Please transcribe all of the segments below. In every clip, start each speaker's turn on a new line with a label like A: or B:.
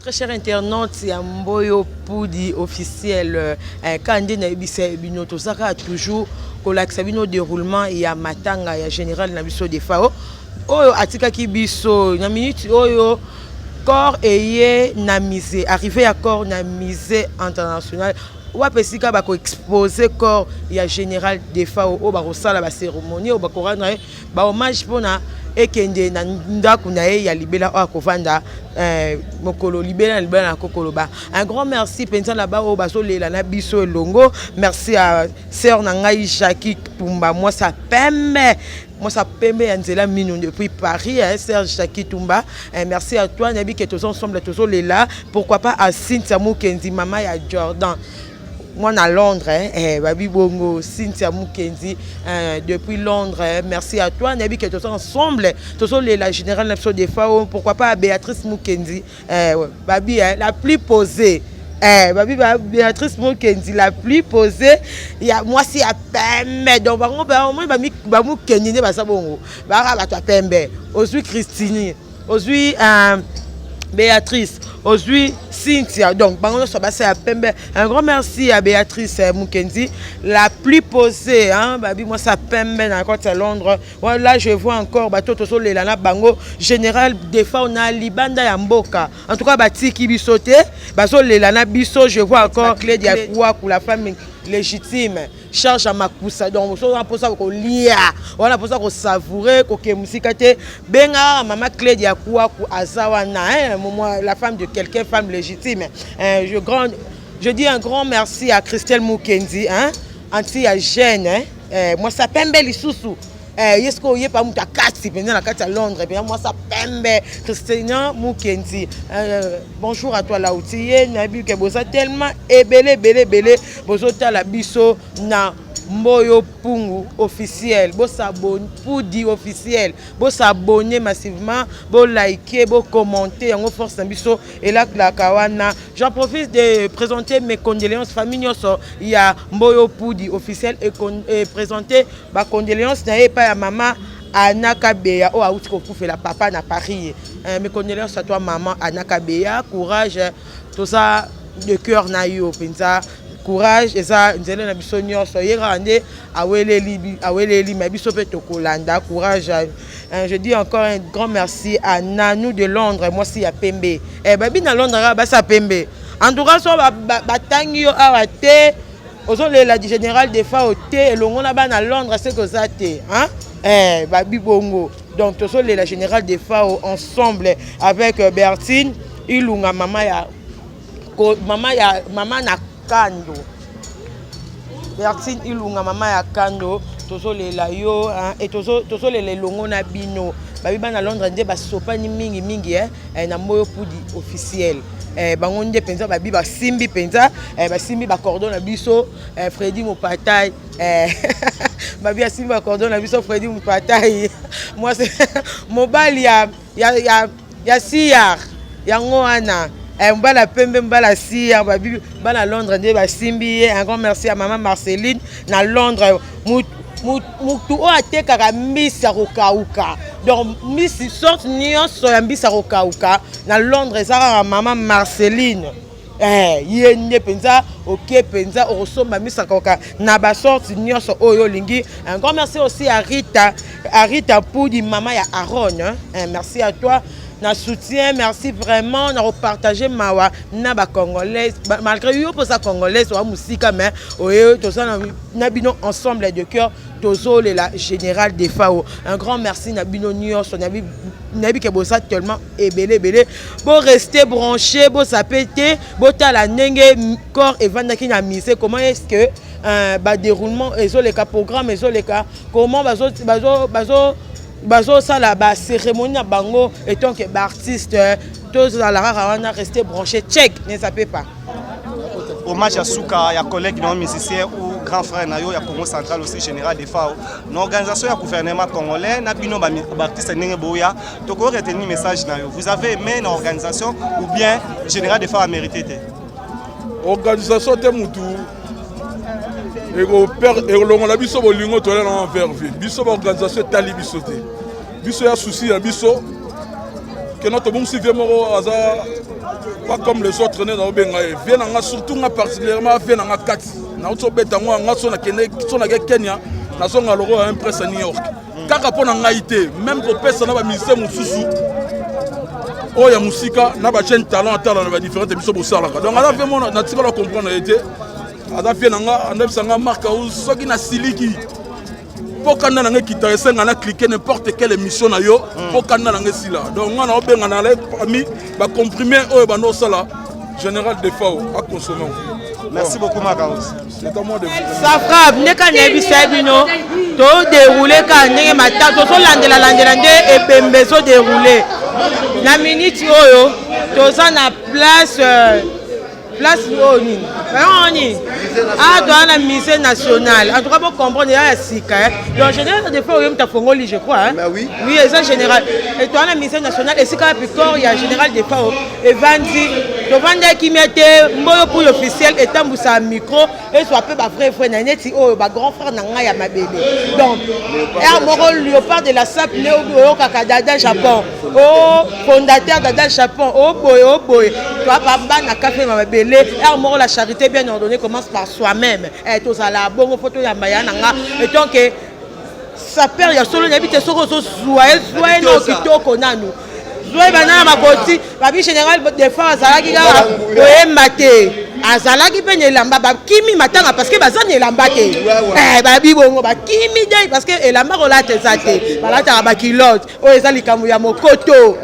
A: Très chers internautes, il y a Mboyo Poudi officiel. Quand on a toujours le déroulement, il y a Matanga, il y a Général Nabiso de Fao. Oyo atika kibiso na minute oyo corps eye na misé arrivé à corps na misé international ou apesika bako exposer corps ya général de Fao o bako sala ba cérémonie o bako rendre ba hommage pona ekende na ndaku na ye ya libela o akovanda mokolo libela na kokoloba. Un grand merci penza là-bas o baso lela na biso elongo. Merci à sœur Nangai Jackie Tumba moi ça pembe. Moi, ça permet Angela Minou depuis Paris, Serge Jackie Tumba. Merci à toi, Nabi, que tous ensemble, tous les là. Pourquoi pas à Cynthia Mukendi, maman et à Jordan. Moi, à Londres, Babi Bongo, Cynthia Mukendi, depuis Londres. Merci à toi, Nabi, que tous ensemble, tous les la générale Napso de Fao. Pourquoi pas à Béatrice Mukendi, Babi, la plus posée. Babi Béatrice Mukendi la plus posée. Il y a moi si à pembe donc bango ba moi ba Mukendi ne ba sabongo ba ba ta pembe aujourd'hui Christine aujourd'hui Béatrice aujourd'hui Cynthia donc bango so ba à pembe. Un grand merci à Béatrice Mukendi la plus posée hein babi moi ça pembe na côte à Londres. Là je vois encore bato to so le lana bango général des fois on a libanda ya mboka en tout cas batiki bisoté baso le lana biso je vois encore clé dia quoi pour la famille légitime charge à makusa donc on a pour ça ko lia on a pour ça ko savourer ko ke musika te benga mama clé dia quoi pour azawana hein moi la femme de quelqu'un femme légitime je dis un grand merci à Christelle Mukendi hein anti à Jeanne hein moi ça pembe lisusu est-ce qu'on y est pas muta kati pendant la carte à Londres bien moi ça pembe Christina Mukendi bonjour à toi là où tu es nabi ke boza tellement belé bozota la biso na Mboyo Pungu officiel, bo s'abonner Poudi officiel, bo s'abonner massivement, bo liker, bo commenter, en force biso et là la kawana. J'en profite de présenter mes condoléances famille. Il y a Mboyo Poudi officiel et présenter ma condoléances n'a pas à maman Anna Kabeya oh out ko la papa na Paris. Mes condoléances à toi maman Anna Kabeya, courage tout ça de cœur na yo penza. Courage et ça nous allons na biso nyonso yerande aweleli mabiso pe tokolanda courage. Je dis encore un grand merci à Nanou de Londres moi si ya pembe babi na Londres ba sa pembe en tout cas so batangi yo awate ozo la du général de Fao te elongo na ba na Londres c'est que ça te hein babi bongo donc tozo la général de Fao ensemble avec Bertine Ilunga mama na Kando Bertine Ilunga mama ya Kando tozo lela yo hein et tozo le longo na bino babi bana Londres nde ba sopani mingi na Mboyo Poudi officiel bango nde penza babi ba simbi penza ba simbi ba cordon na biso Freddy Mopatai babi simbi ba cordon na biso Freddy Mopatai moi c'est mobile ya siar yango ana mbala pembe mbala si babi bana Londres nde ba simbi. Un grand merci à maman Marceline na Londres mutu o atekaka mbisa kokauka donc mbisi sorte nyonso ya mbisa kokauka na Londres ezaka maman Marceline ye nde penza ok penza orosomba mbisa kokauka na ba sorte nyonso oyo lingi. Un grand merci aussi à Rita Poudi maman ya Aaron merci à toi na soutien merci vraiment na repartager mawa na ba congolais malgré yo pour ça congolais wa musika mais oyo to ça na bino ensemble de cœur tozo la général de Fao. Un grand merci na bino nyonso nabi ke bosa tellement belé bo rester branché bo sapete bo tala ndenge corps et vandaki na mise comment est-ce que ba déroulement ezo le cas programme ezo le cas comment bazo ça là bas cérémonie à bango et tant que artiste tous à la rare on a resté branché check ne sapez pas
B: hommage à Souka ya collègue non musicien ou grand frère nayo ya Congo central aussi général de Fao une organisation ya gouvernement congolais na bino ba artiste ndenge boya to ko retenir message nayo vous avez aimé une organisation ou bien général de Fao a mérité
C: organisation te mutu et longo la biso bolingo to na envers ville biso organisation tali biso te biso ya souci ya biso que notre bon si moko aza pas comme les autres né dans benga vient nga surtout nga particulièrement vient nga kati na auto beta nga so na Kenya na so nga loro un presse à New York kaka pona nga ité même pour pesa na ba musicien mususu oya musika na ba chaîne talent atala na ba différentes émissions pour ça là donc ala vraiment na tika la comprendre été ada vient nga andem sanga marka ou soki na siliki pour quand on a quitté ça on a cliqué n'importe quelle émission na yo pour quand on a sila donc on a bien on a parmi ba comprimé oh ba no sala général Defao à consommer.
B: Merci beaucoup Makaos.
C: C'est à moi de
A: ça frappe ne kan yebisa bino to dérouler kan ndenge mata to so landela nde e pembezo dérouler na minute oyo to ça na place oni oni ah dans la musée nationale en tout cas pour comprendre il y a sika donc général de fois on t'a fongoli je crois hein?
D: Oui
A: oui c'est général et dans la musée nationale et sika picor il y a général de fois et vandi to vanda qui mettait mboyo pour officiel et tambusa micro et soit peu ba frère na neti oh ba grand frère na nga ya mabele donc er moro léopard de la SAP Léo Kakadada Japon oh fondateur d'Adada Japon oh boy toi papa na café mabele er moro la charité bien ordonnée commence par soi-même et tout ça la bongo photo ya maya nanga et donc ça perd ya solo n'habite soko so soyez no kitoko nanu Zoé banana makoti babi général de fois azalaki kaka koyemba te azalaki mpe elamba bakimi matanga parce que baza na elamba te babi bongo bakimi dei parce que elamba kolata eza te balataka bakilote oyo eza likambo ya mokoto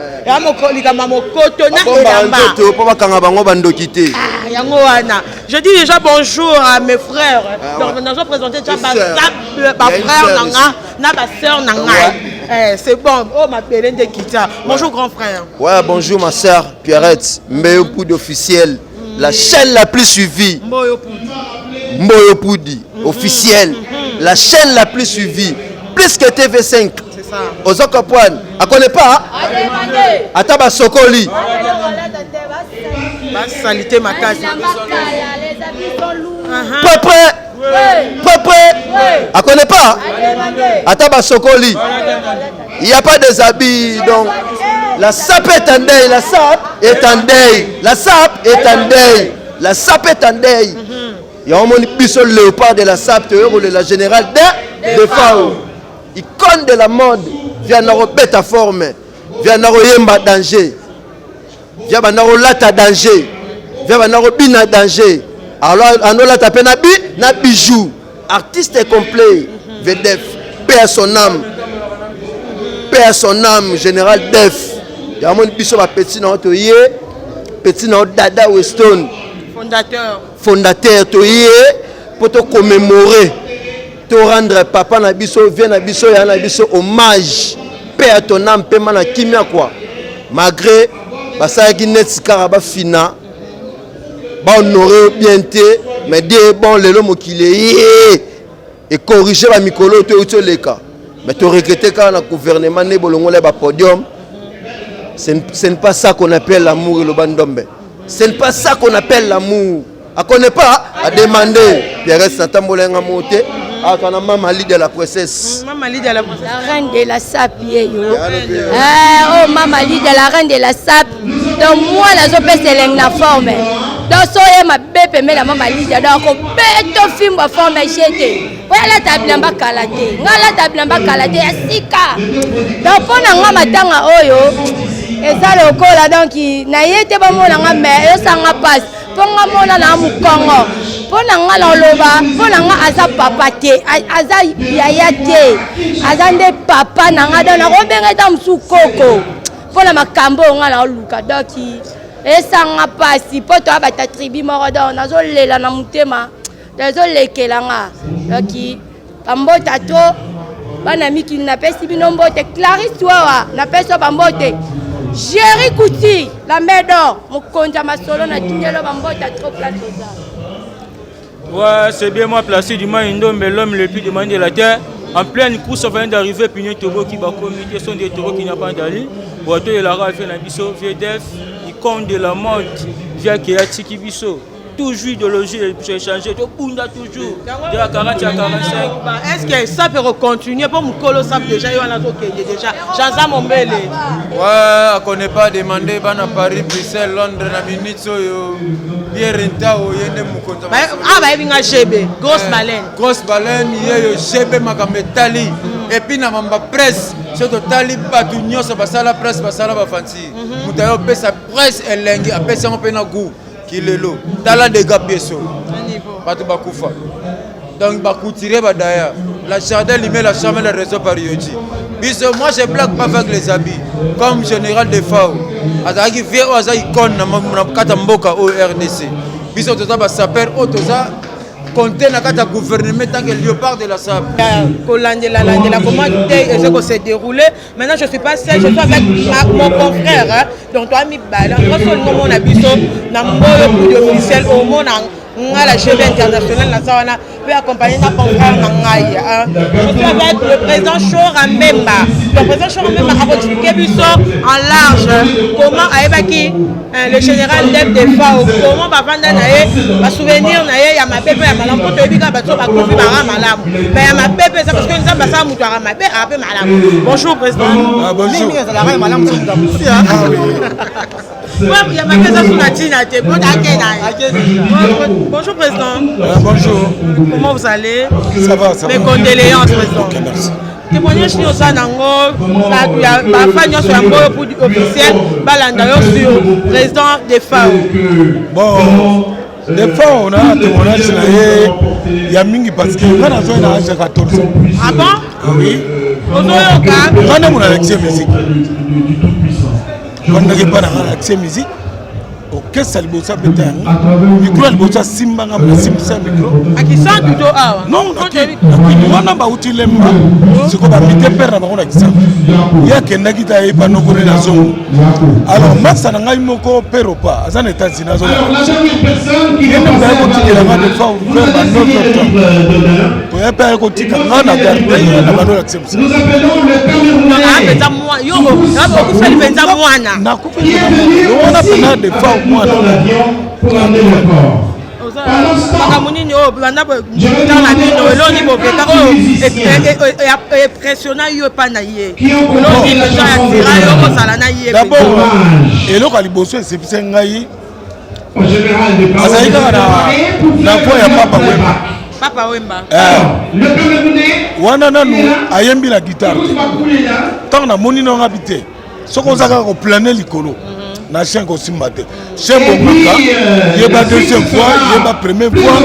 A: likambo ya mokoto na elamba
D: mpo bakanga bango bandoki te
A: yango wana je dis déjà bonjour à mes frères donc nous allons présenter déjà bafrère nanga na basœur nanga. C'est bon. Oh, ma belle de Kita. Bonjour, grand frère.
D: Ouais, bonjour, ma soeur Pierrette. Mboyo Poudi officiel. La chaîne la plus suivie.
A: Mboyo Poudi.
D: Mboyo Poudi officiel. La chaîne la plus suivie. Plus que TV5.
A: C'est ça.
D: Ozokopoine. Elle connaît pas? Ataba Sokoli.
A: Salité ma case.
D: Peuple, elle connaît pas? Ataba Sokoli. Il n'y a pas des habits, donc la SAP est en deuil, la SAP est en deuil, la SAP est en deuil, la SAP est en deuil. Il y a un petit léopard de la SAP, la générale de FAO. Icône de la mode, vient dans la forme, vient dans le danger, vient dans le lata danger, vient dans le bina danger. Alors, on a tapé na bijou, artiste complet, VDF, paix à son âme. Paix à son âme, général Def. Il y a un petit nom petit nom Dada Weston. Fondateur, pour te commémorer, te rendre papa na biso, vient na biso, ya na biso hommage. Paix à ton âme, paix mana kimia quoi. Malgré, ça y net sikara fina. Honorer bien té, mais dire bon le l'homme qui est et corriger la micro to les cas. Mais tu regretter quand le gouvernement ne bolongo le podium. Ce n'est pas ça qu'on appelle l'amour et le bandombe. Ce n'est pas ça qu'on appelle l'amour. À connaît pas à demander. Pierre Santambolenga monter. Ah, tu as maman de la princesse.
A: Maman de la princesse.
E: La reine de la SAP. Oh, maman de la reine de la SAP. Donc moi la zope c'est la forme. Donc soyez ma bébé mais la maman Lydia donc beto film forme jeté. Voilà table en bas kalaté. Ngala table en bas kalaté asika. Donc pour nga matanga oyo eza le kola donc na yete ba mona nga mais esanga passe. Pour nga mona na mukongo. Pour nga la loba, pour nga aza papa te, aza yaya te. Aza nde papa na nga dans na robenga ta msukoko. Pour la makambo nga la luka donc esanga pasi po to abata tribu moko donc nazolela na mutema nazolekela nga donc bambota to bana miki na pesi bino mbote Clarisse Wawa na peso bambote Jerry Kuti la médor mokonza masolo na tindelo bambota trop place ça.
F: Ouais, c'est bien moi placé du Maindombe, l'homme le plus demandé de la terre. En pleine course, on vient d'arriver, Pignon Togo qui va communiquer, sont des taureaux qui n'ont pas d'ali. Boito et la Rafa, la Bisso, VDF, icône de la mode, via Kéati Kibiso. toujours idéologie, j'ai changé, tout bunda toujours. De la 40 à 45.
A: Est-ce que ça peut continuer pour Mukolo ça déjà il y a déjà Jean Mombele.
G: Ouais, on connaît pas demandé bana Paris, Bruxelles, Londres, na minute yo. Bien renta o yende mukonza.
A: Ah bah il y a GB, grosse baleine.
G: Grosse baleine, yo GB makametali. Et puis na mamba presse, c'est totali batu nyonso basala presse basala ba fancy. Mutayo pesa presse elengi apesa on pena goût kilelo. Tala de gapieso. Batu bakufa. Donc bakoutirer badaya. La jardin lui met la chambre le réseau parioti. Biso moi je blague pas avec les habits comme général de FAO. Azaki vie o azaki icône na kata mboka au RDC. Biso toza ba saper o toza compter na kata gouvernement tant que léopard de la sable.
A: Kolandela comment est-ce que s'est déroulé. Maintenant je suis pas seul, je suis avec mon confrère hein. Donc toi mi bala. Moi seul mon abiso na mboyo officiel au monde la GB internationale na sawana peut accompagner na confrère na ngai. Je suis avec le président Chora Memba. Le président Chora Memba a expliqué biso en large comment aebaki le général des FAO comment ba vanda na ye ba souvenir na ye ya mapepe ya malamu to ebika bato ba kofi ba malamu. Mais ya mapepe ça parce que nous avons ça mutu ara mabe ape malamu. Bonjour président.
C: Bonjour.
A: Il y a ma question bonjour président.
C: Bonjour.
A: Comment vous allez?
C: Ça va, ça va.
A: Mes condoléances président.
C: Ok, merci.
A: Témoignage sur ça nango, la famille sur un pour officiel, balanda sur président des FAO.
C: Bon, des fois on a un témoignage là, il y a mingi parce que quand on a âge 14 ans.
A: Ah bon?
C: Oui.
A: Quand
C: on a l'accès musique. Quand on a l'accès musique. Ok, ça le bossa peut-être. Micro le bossa simbanga simsa micro.
A: À qui ça plutôt ah?
C: Non, on a pas utile lemba. C'est quoi bité père na bango na kisa. Ya kenda kita e pa no kone na zongo. Alors masa na ngai moko pero pa. Azana États-Unis azo. Il ne va pas tirer la main de fois ou faire un autre temps. Pour ya pa ko tika ngana garder na bano la simsa.
H: Nous appelons le Camerounais.
A: Ah penza moi yo ko fali penza mwana.
C: Na ko penza. On a pena de fois
H: Pour amener le corps.
A: Bakamunini o banda dans la ville lo ni bobeka o e pressiona yo pa na ye. Lo ni le gens atira yo ko sala na ye.
C: D'abord eloko liboso c'est ngai.
H: Au général de
C: Paris. Na kwa ya papa Wemba.
A: Papa Wemba.
H: Le Camerounais
C: wana nanu ayembi la guitare. Tant na moni no ngabité. Soko zaka ko planer likolo. Na chien ko simbate. Chien bobuka, yeba deuxième fois, yeba première fois,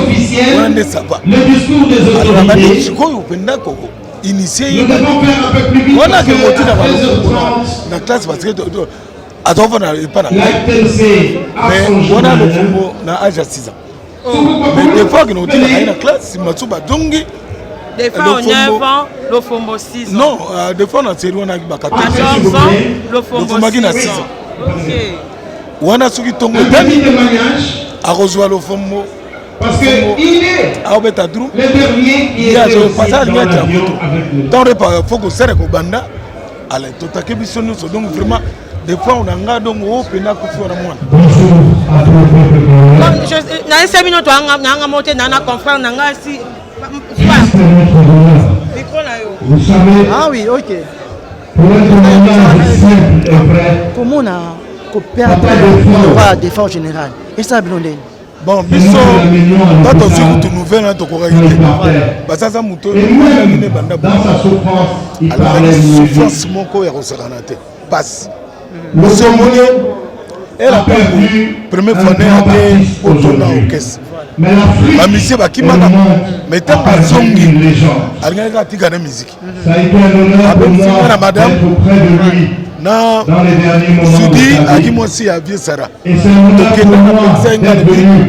C: on ne ça va.
H: Le discours des autorités.
C: Je crois au penda ko initié.
H: Nous devons faire un peu plus vite.
C: On a que motif dans la classe parce que attends on a pas la. Mais on a le fumbo na âge 6 ans. Mais des fois que nous dit dans la classe, Matsuba Dongi.
A: Des fois on 9 ans, le fumbo 6 ans.
C: Non, des fois on a série on a 14 ans,
A: le fumbo 6 ans. OK.
C: Wana suki tongo a rejoint le fombo
H: parce que il est
C: a beta drum
H: le dernier qui est
C: passage il y a dans le faut que ça ko banda ala to takebiso nous donc vraiment des fois on a nga donc o pena ko fi na mwana
A: na 5 minutes nga monter na confrère na nga si micro na yo.
I: Ah oui, OK. Pour moi, on a perdre le défense général. Et ça, blondé.
C: Bon, biso, quand on se retrouve nouvelle, on a été. Parce que ça, mouton, il est banda. Alors, la souffrance, mon corps est resserré. Passe. Monsieur Mounier, elle a perdu. Première fois, elle a été au tournant au caisse. Ma musique va qui m'a mais tant que zongi elle a tika na musique
H: ça a été un honneur pour moi d'être auprès de lui
C: na
H: dans les derniers moments
C: Sudi aki mo si avie Sara
H: et c'est un honneur pour moi d'être venu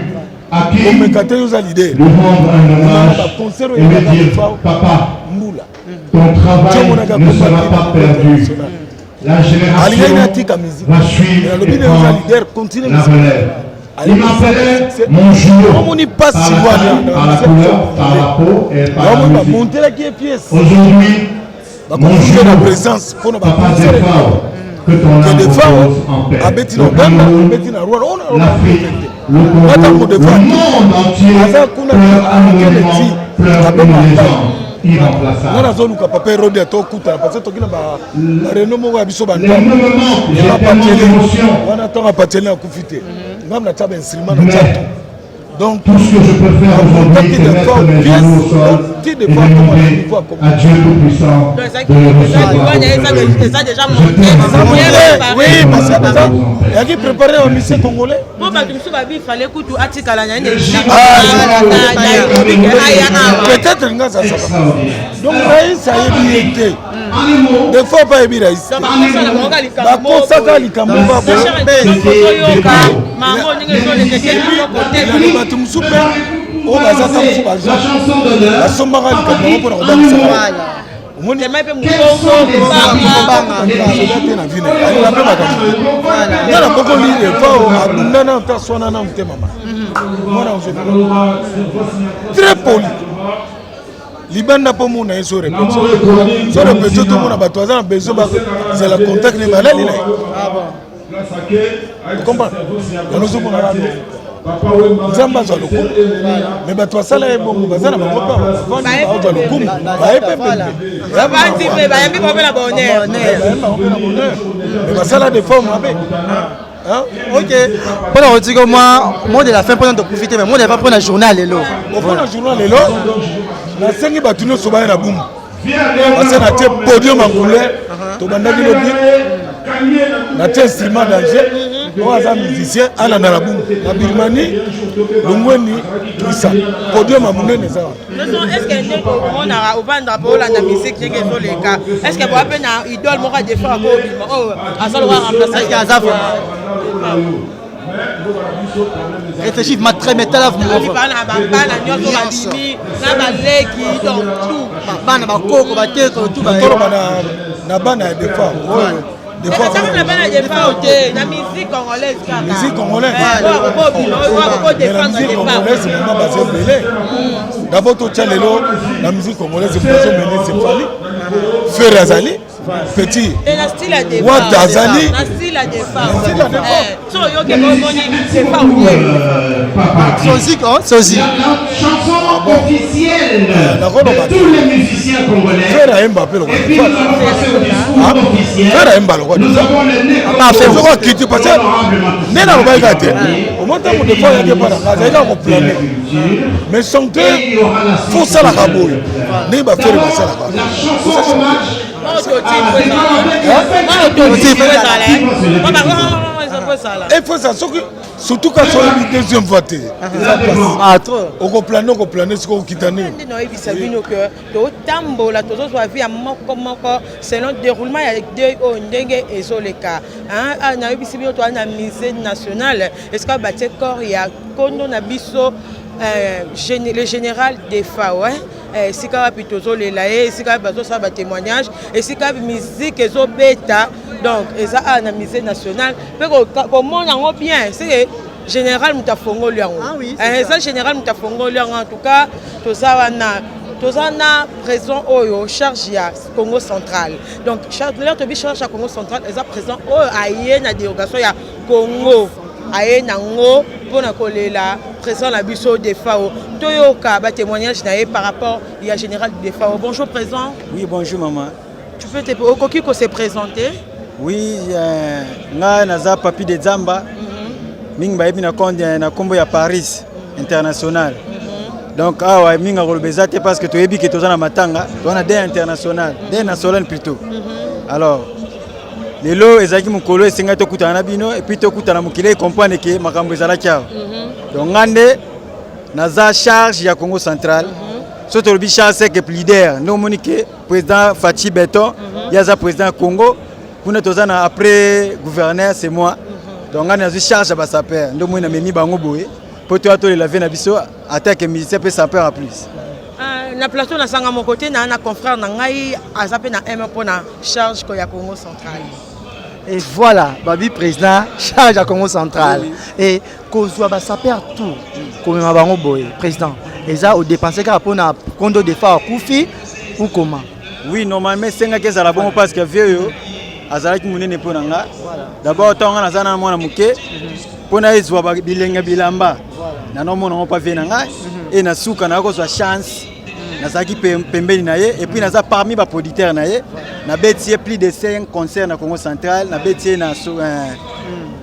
H: à qui
C: on me kate yo za leader
H: lui rendre un hommage
C: concert
H: et lui dire papa
C: mbula
H: ton travail ne sera pas perdu. La génération va suivre et prendre la relève. Il m'appelait mon jour
C: par la
H: couleur, par la peau et par la musique. Aujourd'hui, mon jour, papa des FAO, que des femmes à Bettina Uganda, Bettina Rwanda, on a protégé. Attends, de femmes. On a zone où papa Rodi a tout coûté parce que tu as Renault Moga Biso Banda. On a tant à partir à Koufité. On a un instrument de théâtre. Donc, tout ce que je peux faire aujourd'hui, c'est mettre mes genoux au sol et demander à Dieu tout-puissant de le recevoir.
A: Oui,
H: parce que il y a qui préparait un lycée congolais. Peut-être que ça. Donc, ça y est été. Des fois, pas évident. Très poli. Libanda pour mon aïe sur répétition. Sur répétition, tout le monde a besoin de la contact de malade. Tu comprends? Nous sommes Zamba za lokumu mais bato asala ye bongo bazana bakopa baza lokumu bayepe
A: babanzi pe bayambi kopela bonheur
H: mais basala des formes mabe.
I: Ok. Pendant que moi, moi de la fin pendant de profiter, mais moi de pas prendre un journal et l'eau.
H: On prend un journal et l'eau. La scène est battue sur la boum. Parce que notre podium en couleur, tout le monde a dit notre instrument d'Angers. Nous sommes musiciens à la Naraboum, la Birmanie, le Moueni, tout ça. Podium à Moulin, ça.
A: Est-ce que on a au bande pour la musique qui est sur les cas? Est-ce que vous avez un idole moral de faire à ça le remplacer à Zaf?
I: Réfléchis, ma très métal à vous.
A: Des fois, la musique congolaise.
H: La musique congolaise. D'abord, la musique congolaise, c'est Frère Azali, petit.
A: Et la style à des
H: femmes. Azali.
A: La style à des femmes.
I: C'est aussi.
H: La chanson officielle de tous les musiciens congolais. Frère Mbappé, le roi. Frère Mbappé, le roi. Nous avons le nez. Parce que n'est pas gâté. Au moins, il y a des fois, mais son cœur, il faut ça la rabouille. N'est pas faire ça la rabouille. Il faut ça, surtout quand on est deuxième fois. On peut planer ce qu'on quitte.
A: Selon le déroulement, il y a deux ondenge et sur les cas. On a eu un musée national. Est-ce qu'il y a le général des FAO? Si il y a un témoignage, et si il y a une musique et bêta, donc ça a un musée national. Comment on a bien, c'est général Moutafongo Liang. Ah oui, c'est général Moutafongo Liang. En tout cas, tout ça on a présent au charge à Congo central. Donc l'heure de charge à Congo central est présent au aïe na dérogation ya Congo. Aïe nango pour na kolela présent la biso des FAO. Toyoka ba témoignage na par rapport il y a général des FAO. Bonjour présent.
J: Oui, bonjour maman.
A: Tu peux te Okokiko se présenter?
J: Oui, nga naza papi de Zamba. Ming ba na konde na kombo ya Paris international. Donc awa minga kolobeza te parce que toyebi ke tozana matanga, tozana des international, des national plutôt. Alors lelo ezaki mukolo esenga to kutana na bino et puis to kutana mukile comprendre que makambo ezala kiao. Donc ngande naza charge ya Congo central. Surtout le charge c'est que leader, no monique président Fachi Beton, yaza président Congo, kuna tozana après gouverneur c'est moi. Donc ngande naza charge ba saper, ndo mo na memi bango boye. Pour toi to la vie na biso attaque musicien peut saper en plus.
A: Na plateau na sanga mon côté na confrère na ngai azape na M pour na charge ko ya Congo central.
I: Et voilà, Babi président charge à Congo central. Et kozwa ba saper tout comme mabango boy président. Et ça au dépenser car pour na kondo de fa kufi ou comment?
J: Oui, normalement c'est nga que ça la bon parce que vieux azalaki munene mpo na nga d'abord ntango nga naza na mwana moke mpo na ezwa bilenge bilamba nanomona ngo pavie na ngai e na suka na kozwa chance nazalaki pembeni na ye et puis naza parmi baproducteur na ye nabeti ye plus de 5 concerts na Congo central nabeti ye na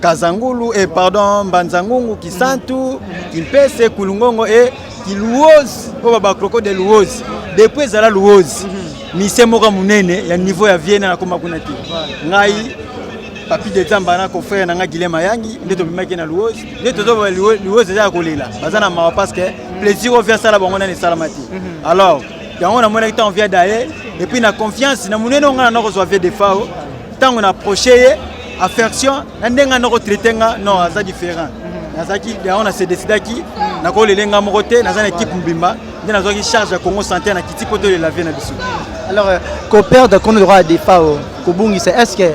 J: Kazangulu et pardon Mbanzangungu Kisantu Kilpese Kulungongo et Kiluozi po babakroko de Luozi depuis ezala Luozi mise moko munene ya niveau ya Vienne na koma kuna ti ngai papi de Zamba na ko frère na nga Guilema Yangi ndeto bimaki na Luozi ndeto zo Luozi za kolela bazana mawa parce que plaisir au faire ça la bango na salamati alors yango na mona ki on vient d'ailleurs et puis na confiance na munene nga na ko zo des fois tant on approcher affection ndenga na ko traiter nga non ça différent nazaki on a se décidé qui na ko lelenga moko te na za équipe mbimba ndi na zo ki charge ya Congo santé na kiti poto de la vie na biso.
I: Alors ko perdre qu'on le droit des FAO ko bungi c'est est-ce que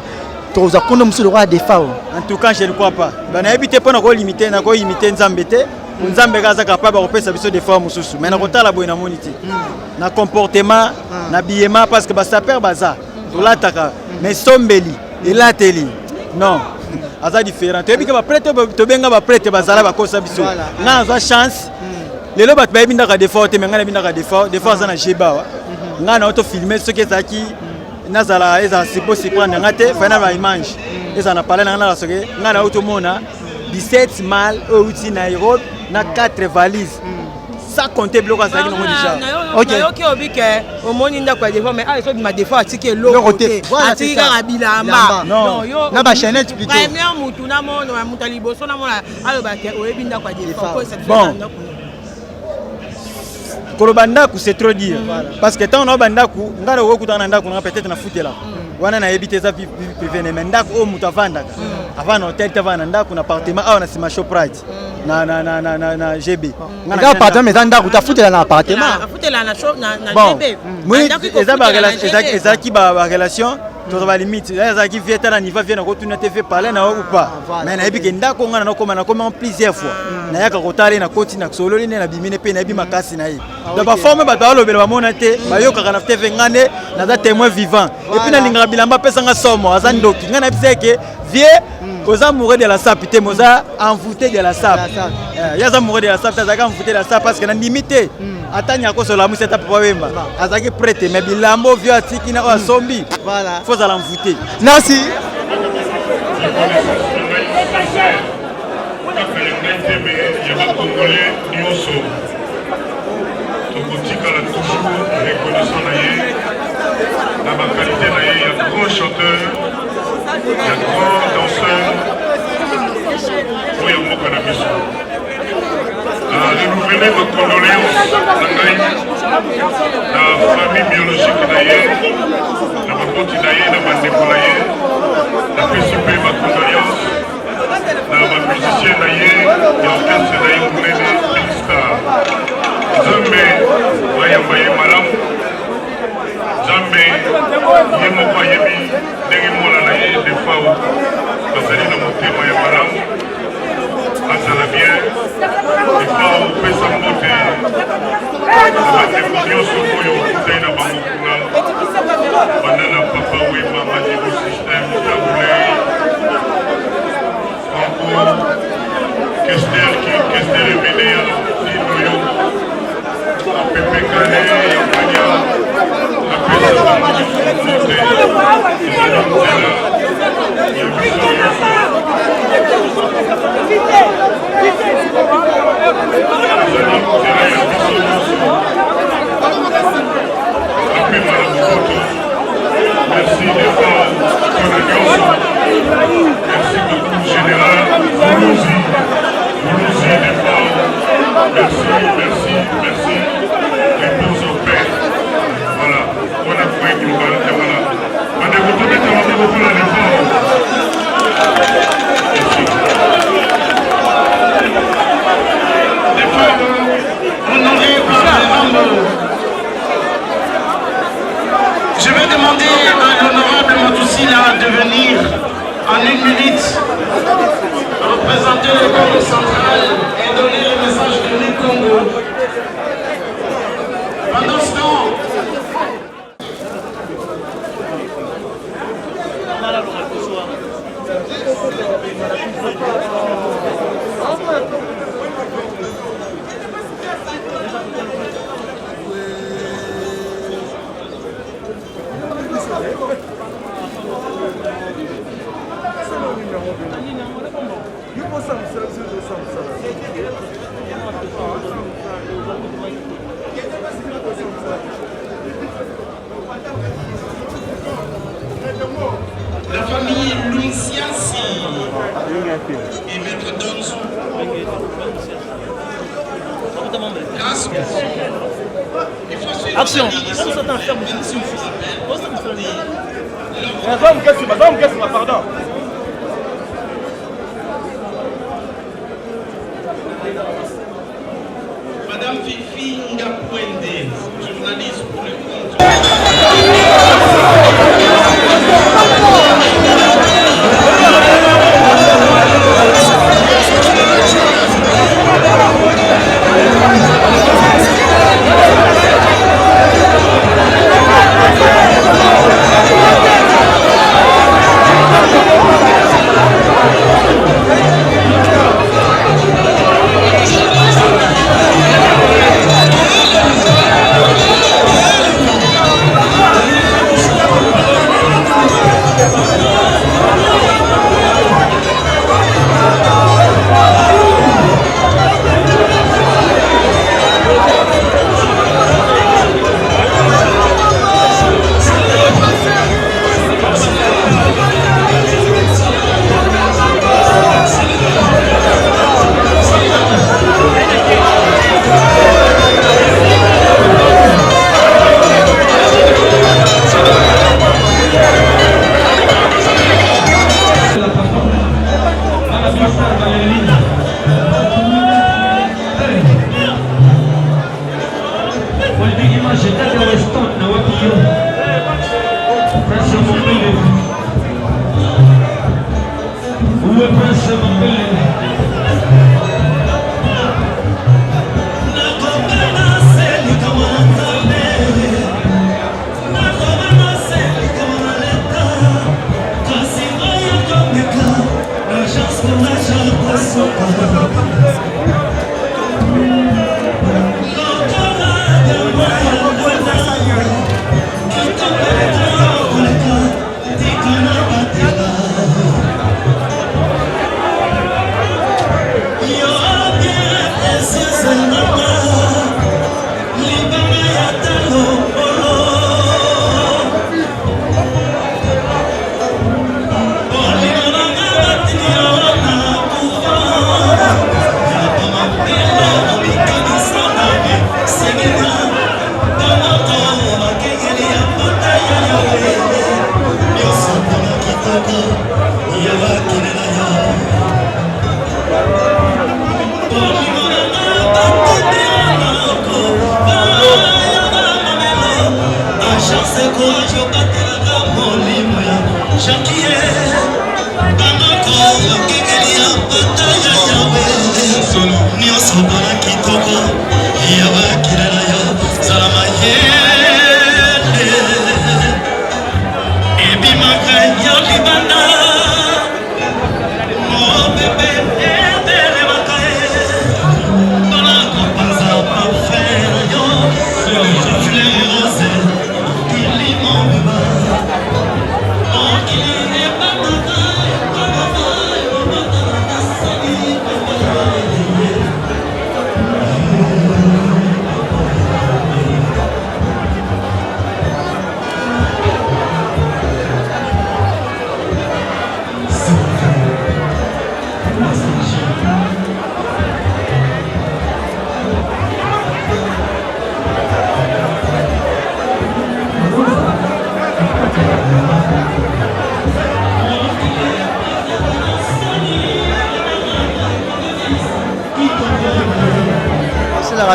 I: tu as connu monsieur le roi des FAO?
J: En tout cas je ne crois pas bana habité pour na ko limiter na ko imiter Nzambe te Nzambe gaza capable ko pesa biso des FAO mususu mais na ko tala boy na moniti na comportement na biema parce que ba saper baza to lataka mais sombeli elateli non aza différent to ebika ba prêtre to benga ba prêtre bazala ba kosa biso na za chance lelo bat ba binda ka défaut te menga na binda ka défaut za na jeba nga na auto filmer ce que zaki nazala eza siposi prendre ngate fana ba image eza na parler na la soke nga na auto mona 17 mal outi Nairobi na 4 valises ça compter bloc à ça qui non déjà
A: OK obike au moni nda kwa défaut mais so ma défaut atike lo côté atike kabila amba
J: non
A: yo
I: na ba chaînette plutôt
A: premier mutu na mono mutu liboso na mona aloba ke oyebi nda kwa défaut
J: bon Kolobanda c'est trop dire parce que tant on a bandaku ngara okutana ndaku na peut-être na footela wana na ebite za privé mais ndaku o mutu avandaka avana hotel tavana ndaku na appartement a na sima Shoprite na GB
I: nga appartement mais ndaku ta footela na appartement
A: footela na GB
J: oui eza ki ba relation to ba limite eza ki vieta na niveau vient na retourner TV parler na ou pas mais na ebike ndaku ngana na koma plusieurs fois na yaka kotale na koti na solo line na bimine pe na bi makasi na ye donc ba forme ba lobela ba mona te ba yoka na TV ngane na za témoin vivant et puis na linga bilamba pesa nga somo aza ndoki ngana biseke vie oza amoureux de la sape te moza envoûté de la sape yaza amoureux de la sape azaka envoûté de la sape parce que na limité atanya ko sola musa ta papa wemba azaki prêté mais bilambo vieux atiki na asombi
I: voilà
J: faut à l'envoûter
I: merci
K: grand chanteur, il y a grand danseur, il y a mon cannabis. Renouveler ma condoléance à la famille biologique d'ailleurs, à ma côté d'ailleurs, à ma décollée, à participer ma condoléance, à ma musicien d'ailleurs, et orchestre d'ailleurs, pour les Star. Zambé, Mayambaye Malam. Zambe yemoko yebi ndenge mona na ye des fois bazali na motema ya malamu azala bien des fois opesa mbote na bateko nyonso oyo okutani na bango kuna banda na papa wema madibo système tabulei franco kester ebele ya linoyo apepekane ya mania merci d'effort pour la gueule. Merci beaucoup général. Vous aussi d'effort. Merci. Réponse au paix. Voilà. On a fait une bonne. Voilà. On a
L: La famille Lunciasi et Maître Donzou.
M: Action. Pardon.
L: Madame Fifi Ngapwende, journaliste pour le compte.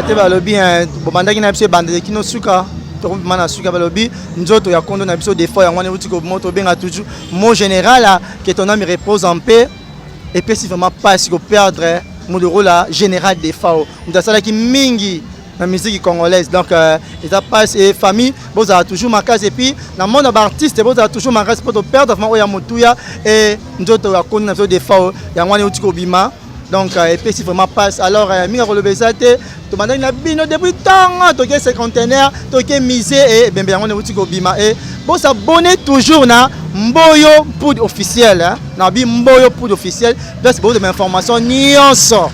I: raté balobi bobandaki na biso ebandeli no suka tokoma na suka balobi nzoto ya kondo na biso des fois yango uti ko moto benga toujours mot général que ton âme repose en paix et puis si vraiment pas si ko perdre mon rôle général des FAO ndasala ki mingi la musique congolaise donc ça passe et famille vous avez toujours ma case et puis dans le monde d'artiste vous avez toujours ma case pour te perdre vraiment ya motuya et nzoto ya kondo na biso des FAO yango uti ko bima donc et puis si vraiment passe alors minga kolobeza te to bandaki na bino depuis tant to ke cinquantenaire to ke misé et bembe yango ne wuti ko bima et bon s'abonner toujours na Mboyo Poudre officiel hein na bi Mboyo Poudre officiel donc bon de information nyonso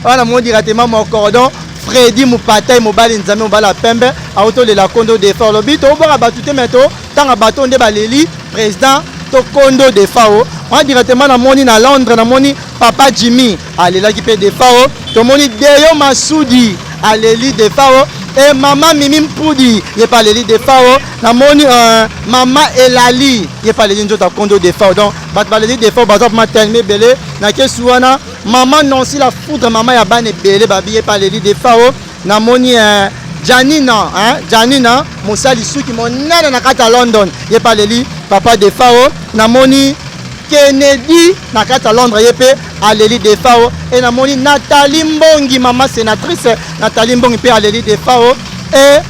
I: wana mo directement mon cordon Freddy Mupatay mobali nzambe mobala pembe auto de la condo de fort lobby to bora batute meto tanga bato nde baleli président to condo de fao on directement na moni na Londres na moni papa Jimmy alela ki pe de fao to moni Deyo Masudi aleli de fao et maman Mimi Mpudi ye pa leli de fao na moni maman Elali ye pa leli nzota condo de fao donc bat baleli de fao bazop matin me belé na kesuana maman Nancy la foudre maman ya bane belé babi ye pa leli de fao na moni Janina hein Janina mosali suki monana na kata London ye pa leli papa de fao na moni Kennedy na kata Londres ye pe aleli de fao et na moni Nathalie Mbongi maman sénatrice Nathalie Mbongi pe aleli de fao et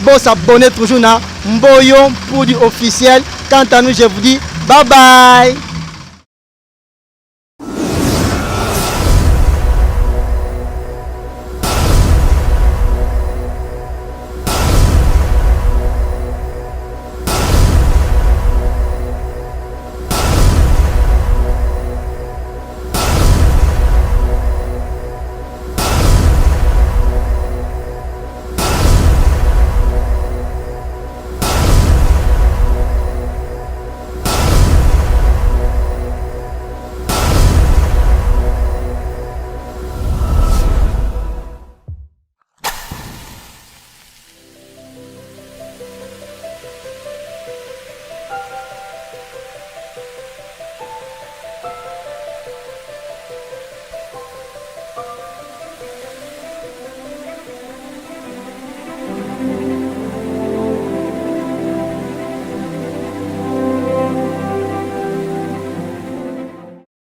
I: bon s'abonner toujours na Mboyo Poudre officiel. Quant à nous je vous dis bye bye.